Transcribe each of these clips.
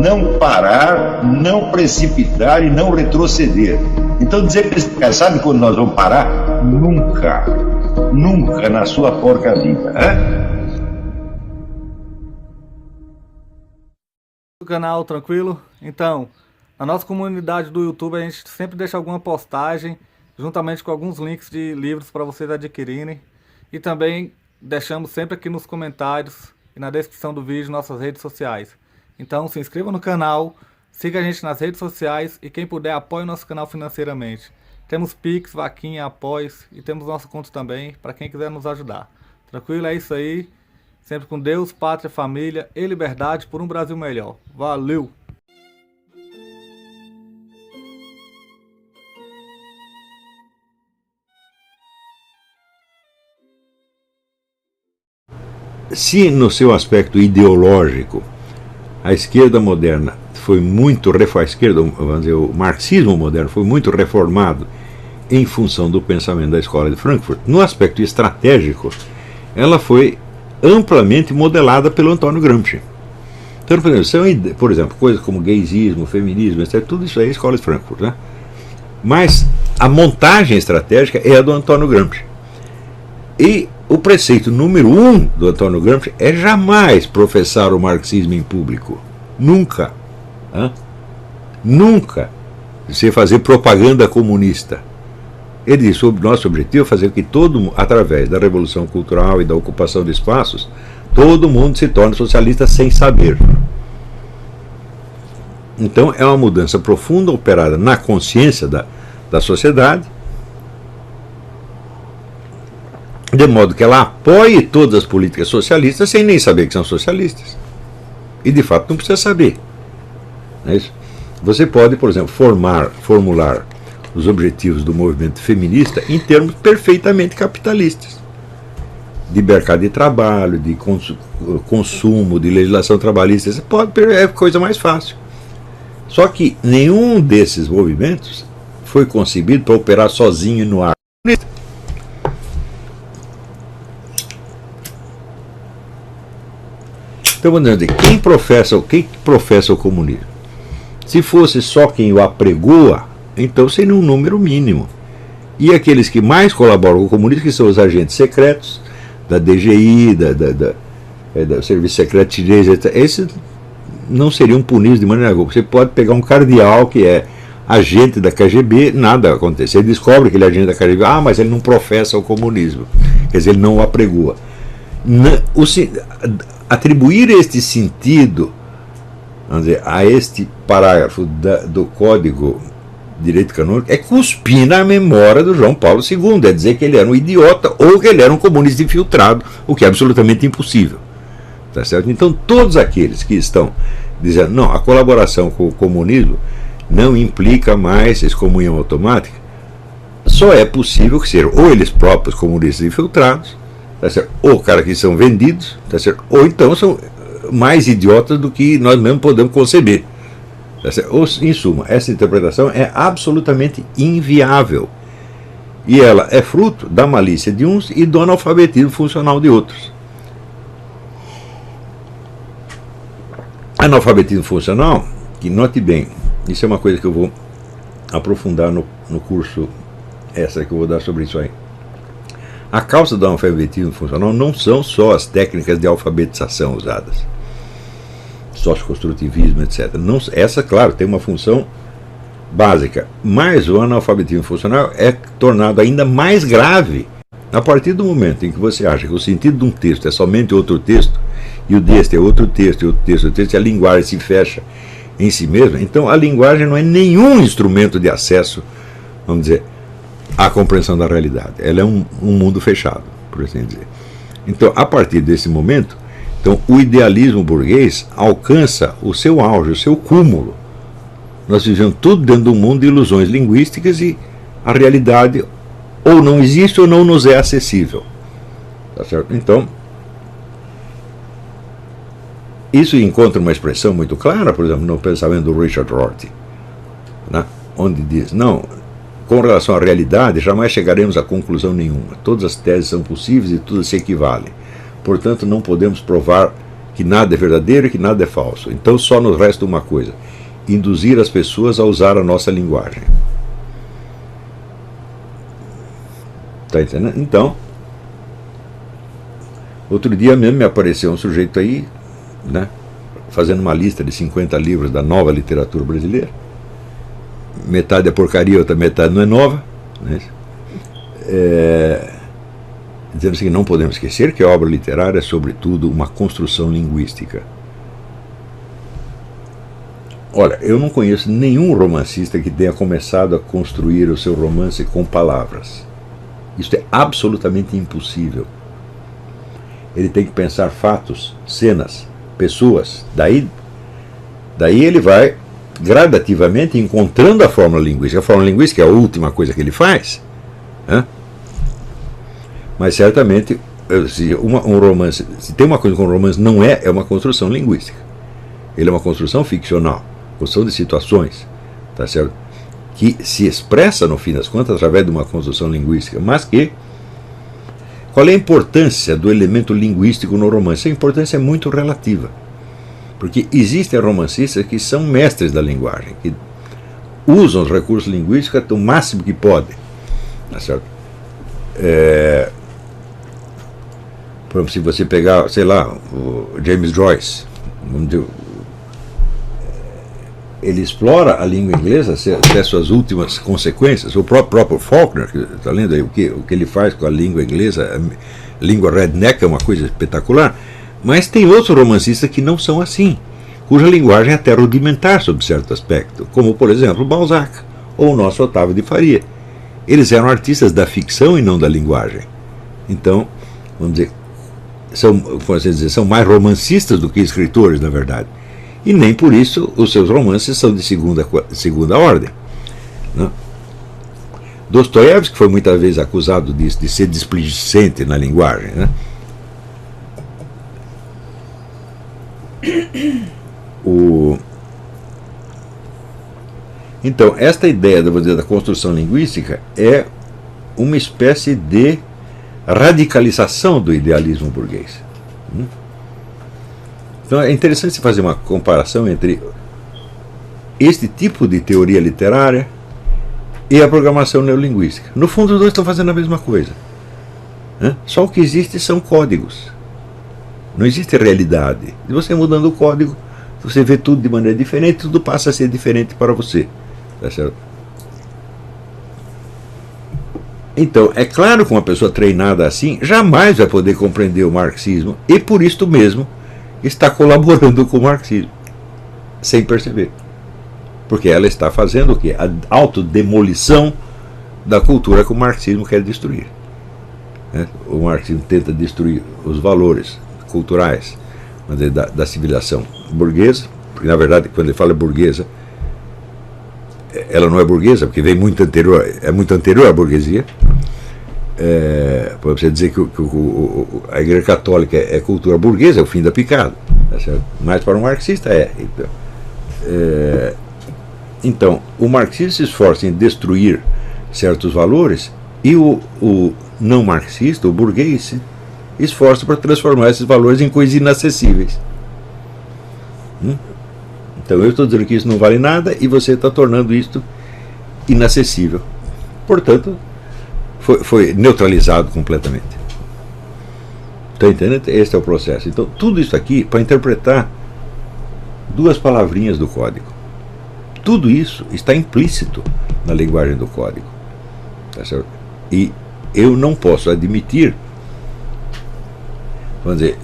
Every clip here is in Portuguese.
não parar, não precipitar e não retroceder. Então dizer para esse cara, sabe quando nós vamos parar? Nunca. Nunca na sua porca vida, né? Do canal, tranquilo? Então, na nossa comunidade do YouTube a gente sempre deixa alguma postagem juntamente com alguns links de livros para vocês adquirirem, e também deixamos sempre aqui nos comentários e na descrição do vídeo nossas redes sociais. Então se inscreva no canal, siga a gente nas redes sociais e quem puder apoie o nosso canal financeiramente. Temos Pix, Vaquinha, Apoios e temos nosso conto também para quem quiser nos ajudar. Tranquilo? É isso aí. Sempre com Deus, pátria, família e liberdade por um Brasil melhor. Valeu! Se no seu aspecto ideológico a esquerda moderna foi muito vamos dizer, o marxismo moderno foi muito reformado em função do pensamento da escola de Frankfurt, no aspecto estratégico ela foi amplamente modelada pelo Antônio Gramsci. Então, por exemplo, coisas como gaysismo, feminismo, etc., tudo isso aí é a escola de Frankfurt, né? Mas a montagem estratégica é a do Antônio Gramsci. E o preceito número 1 do Antônio Gramsci é jamais professar o marxismo em público. Nunca. Nunca você fazer propaganda comunista. Ele disse: o nosso objetivo é fazer que através da revolução cultural e da ocupação de espaços, todo mundo se torne socialista sem saber. Então é uma mudança profunda operada na consciência da sociedade, de modo que ela apoie todas as políticas socialistas sem nem saber que são socialistas. E de fato não precisa saber. Não é isso? Você pode, por exemplo, formular os objetivos do movimento feminista em termos perfeitamente capitalistas. De mercado de trabalho, de consumo, de legislação trabalhista. Você pode, é coisa mais fácil. Só que nenhum desses movimentos foi concebido para operar sozinho no ar. Então, vamos dizer, quem professa o comunismo? Se fosse só quem o apregoa, então seria um número mínimo. E aqueles que mais colaboram com o comunismo, que são os agentes secretos, da DGI, do Serviço Secreto Chinês, etc., esses não seriam punidos de maneira alguma. Você pode pegar um cardeal que é agente da KGB, nada acontece. Você descobre que ele é agente da KGB, mas ele não professa o comunismo, quer dizer, ele não o apregoa. Atribuir este sentido, vamos dizer, a este parágrafo do Código de Direito Canônico é cuspir na memória do João Paulo II, é dizer que ele era um idiota ou que ele era um comunista infiltrado, o que é absolutamente impossível. Tá certo? Então todos aqueles que estão dizendo, não, a colaboração com o comunismo não implica mais excomunhão automática, só é possível que sejam ou eles próprios comunistas infiltrados, tá certo? Ou caras que são vendidos, tá certo? Ou então são mais idiotas do que nós mesmos podemos conceber. Tá certo? Ou, em suma, essa interpretação é absolutamente inviável. E ela é fruto da malícia de uns e do analfabetismo funcional de outros. Analfabetismo funcional, que note bem, isso é uma coisa que eu vou aprofundar no curso extra que eu vou dar sobre isso aí. A causa do analfabetismo funcional não são só as técnicas de alfabetização usadas, socioconstrutivismo, etc. Não, essa, claro, tem uma função básica, mas o analfabetismo funcional é tornado ainda mais grave a partir do momento em que você acha que o sentido de um texto é somente outro texto, e o deste é outro texto, e outro texto, e a linguagem se fecha em si mesma. Então a linguagem não é nenhum instrumento de acesso, vamos dizer, à compreensão da realidade. Ela é um mundo fechado, por assim dizer. Então, a partir desse momento, então, o idealismo burguês alcança o seu auge, o seu cúmulo. Nós vivemos tudo dentro de um mundo de ilusões linguísticas e a realidade ou não existe ou não nos é acessível. Tá certo? Então, isso encontra uma expressão muito clara, por exemplo, no pensamento do Richard Rorty, né? Onde diz, não, com relação à realidade, jamais chegaremos a conclusão nenhuma. Todas as teses são possíveis e todas se equivalem. Portanto, não podemos provar que nada é verdadeiro e que nada é falso. Então só nos resta uma coisa: induzir as pessoas a usar a nossa linguagem. Está entendendo? Então, outro dia mesmo me apareceu um sujeito aí, né, fazendo uma lista de 50 livros da nova literatura brasileira. Metade é porcaria, outra metade não é nova, né? Dizendo assim, não podemos esquecer que a obra literária é sobretudo uma construção linguística. Olha, eu não conheço nenhum romancista que tenha começado a construir o seu romance com palavras. Isso é absolutamente impossível. Ele tem que pensar fatos, cenas, pessoas. Daí ele vai gradativamente encontrando a fórmula linguística. A fórmula linguística é a última coisa que ele faz, né? Mas certamente, se um romance, se tem uma coisa que um romance não é uma construção linguística. Ele é uma construção ficcional, construção de situações, tá certo? Que se expressa, no fim das contas, através de uma construção linguística. Mas que, qual é a importância do elemento linguístico no romance? A importância é muito relativa. Porque existem romancistas que são mestres da linguagem, que usam os recursos linguísticos o máximo que podem, tá certo? Por exemplo, se você pegar, sei lá, o James Joyce, vamos dizer, ele explora a língua inglesa até suas últimas consequências. O próprio Faulkner, que está lendo aí o que ele faz com a língua inglesa, a língua redneck é uma coisa espetacular. Mas tem outros romancistas que não são assim, cuja linguagem é até rudimentar sob certo aspecto, como, por exemplo, Balzac ou o nosso Otávio de Faria. Eles eram artistas da ficção e não da linguagem. Então, vamos dizer, são mais romancistas do que escritores, na verdade. E nem por isso os seus romances são de segunda ordem, né? Dostoiévski foi muitas vezes acusado disso, de ser displicente na linguagem, né? Então, esta ideia da construção linguística é uma espécie de radicalização do idealismo burguês. Então é interessante fazer uma comparação entre este tipo de teoria literária e a programação neurolinguística. No fundo, os dois estão fazendo a mesma coisa, né? Só o que existe são códigos. Não existe realidade. E você mudando o código, você vê tudo de maneira diferente, tudo passa a ser diferente para você. Tá certo? Então, é claro que uma pessoa treinada assim jamais vai poder compreender o marxismo e, por isto mesmo, está colaborando com o marxismo, sem perceber. Porque ela está fazendo o quê? A autodemolição da cultura que o marxismo quer destruir, né? O marxismo tenta destruir os valores culturais da civilização burguesa, porque, na verdade, quando ele fala burguesa, ela não é burguesa, porque vem muito anterior, é muito anterior à burguesia. Para você dizer que a Igreja Católica é cultura burguesa, é o fim da picada, tá certo? Mas para o marxista então, o marxista se esforça em destruir certos valores e o não marxista, o burguês, se esforça para transformar esses valores em coisas inacessíveis. Então eu estou dizendo que isso não vale nada e você está tornando isto inacessível. Portanto, foi neutralizado completamente. Está entendendo? Esse é o processo. Então, tudo isso aqui para interpretar duas palavrinhas do código. Tudo isso está implícito na linguagem do código. Tá certo? E eu não posso admitir, vamos dizer,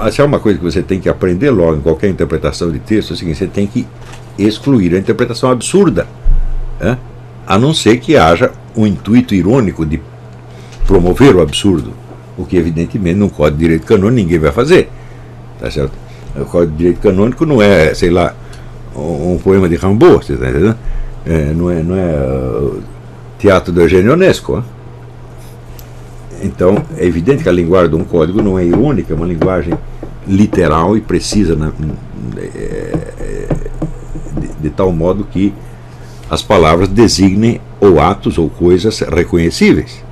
essa é uma coisa que você tem que aprender logo em qualquer interpretação de texto, é o seguinte: você tem que excluir a interpretação absurda, né? A não ser que haja um intuito irônico de promover o absurdo, o que evidentemente no Código de Direito Canônico ninguém vai fazer, tá certo? O Código de Direito Canônico não é, sei lá, um poema de Rimbaud, você está entendendo? Não é teatro do Eugênio Ionesco, né? Então, é evidente que a linguagem de um código não é irônica, é uma linguagem literal e precisa, de tal modo que as palavras designem ou atos ou coisas reconhecíveis.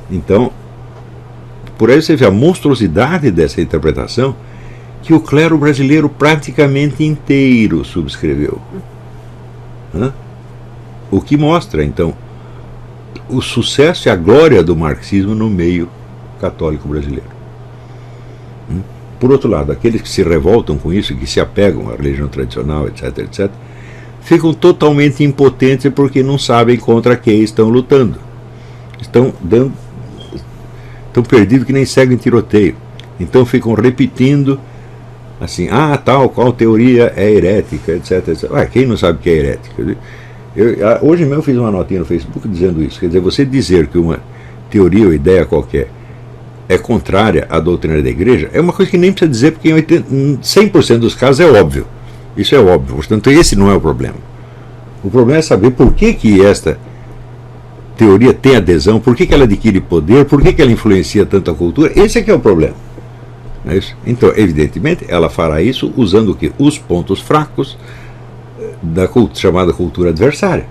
Então, por aí você vê a monstruosidade dessa interpretação, que o clero brasileiro praticamente inteiro subscreveu. O que mostra, então, o sucesso e a glória do marxismo no meio católico brasileiro. Por outro lado, aqueles que se revoltam com isso, que se apegam à religião tradicional, etc., etc., ficam totalmente impotentes porque não sabem contra quem estão lutando. Estão perdidos que nem cego em tiroteio. Então ficam repetindo assim, qual teoria é herética, etc., etc. Quem não sabe o que é herética? Hoje mesmo eu fiz uma notinha no Facebook dizendo isso. Quer dizer, você dizer que uma teoria ou ideia qualquer é contrária à doutrina da igreja é uma coisa que nem precisa dizer, porque em 100% dos casos é óbvio. Isso é óbvio, portanto esse não é o problema. O problema é saber por que esta teoria tem adesão, por que ela adquire poder, por que ela influencia tanto a cultura. Esse é que é o problema. Não é isso? Então, evidentemente, ela fará isso usando o quê? Os pontos fracos da chamada cultura adversária.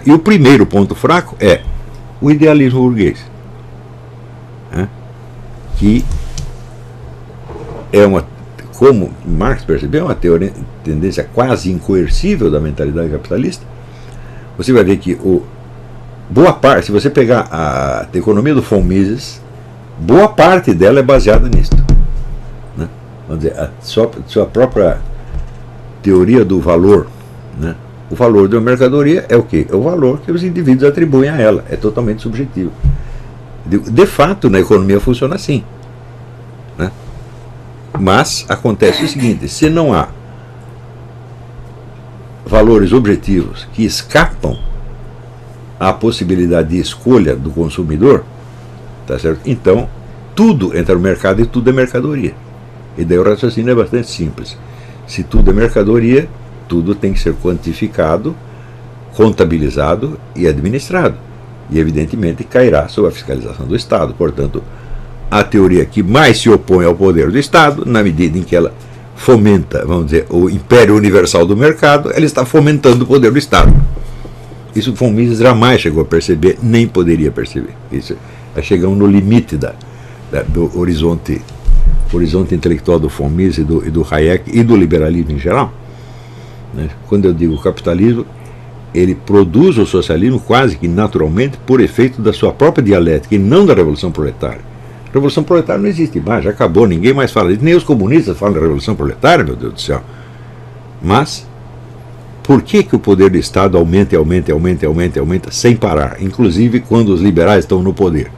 E o primeiro ponto fraco é o idealismo burguês, que é como Marx percebeu, uma tendência quase incoercível da mentalidade capitalista. Você vai ver que boa parte, se você pegar a economia do von Mises, boa parte dela é baseada nisto. Vamos dizer, a sua própria teoria do valor. O valor de uma mercadoria é o quê? É o valor que os indivíduos atribuem a ela. É totalmente subjetivo. De fato, na economia funciona assim. Mas acontece o seguinte: se não há valores objetivos que escapam à possibilidade de escolha do consumidor, tá certo? Então, tudo entra no mercado e tudo é mercadoria. E daí o raciocínio é bastante simples. Se tudo é mercadoria, tudo tem que ser quantificado, contabilizado e administrado. E, evidentemente, cairá sob a fiscalização do Estado. Portanto, a teoria que mais se opõe ao poder do Estado, na medida em que ela fomenta, vamos dizer, o império universal do mercado, ela está fomentando o poder do Estado. Isso o von Mises jamais chegou a perceber, nem poderia perceber. Isso, chegamos no limite do horizonte intelectual do von Mises e do Hayek e do liberalismo em geral. Quando eu digo capitalismo, ele produz o socialismo quase que naturalmente por efeito da sua própria dialética e não da Revolução Proletária. A Revolução Proletária não existe mais, já acabou, ninguém mais fala disso, nem os comunistas falam da Revolução Proletária, meu Deus do céu. Mas, por que o poder do Estado aumenta e aumenta e aumenta e aumenta e aumenta sem parar, inclusive quando os liberais estão no poder?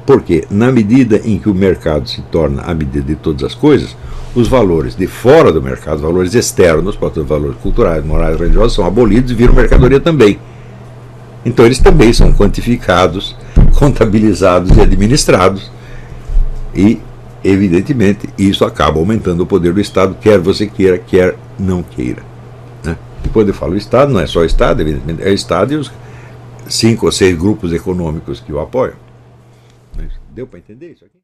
Porque, na medida em que o mercado se torna a medida de todas as coisas, os valores de fora do mercado, os valores externos, os valores culturais, morais, religiosos, são abolidos e viram mercadoria também. Então eles também são quantificados, contabilizados e administrados. E, evidentemente, isso acaba aumentando o poder do Estado, quer você queira, quer não queira. E quando eu falo Estado, não é só o Estado, evidentemente, é o Estado e os 5 ou 6 grupos econômicos que o apoiam. Deu para entender isso aqui?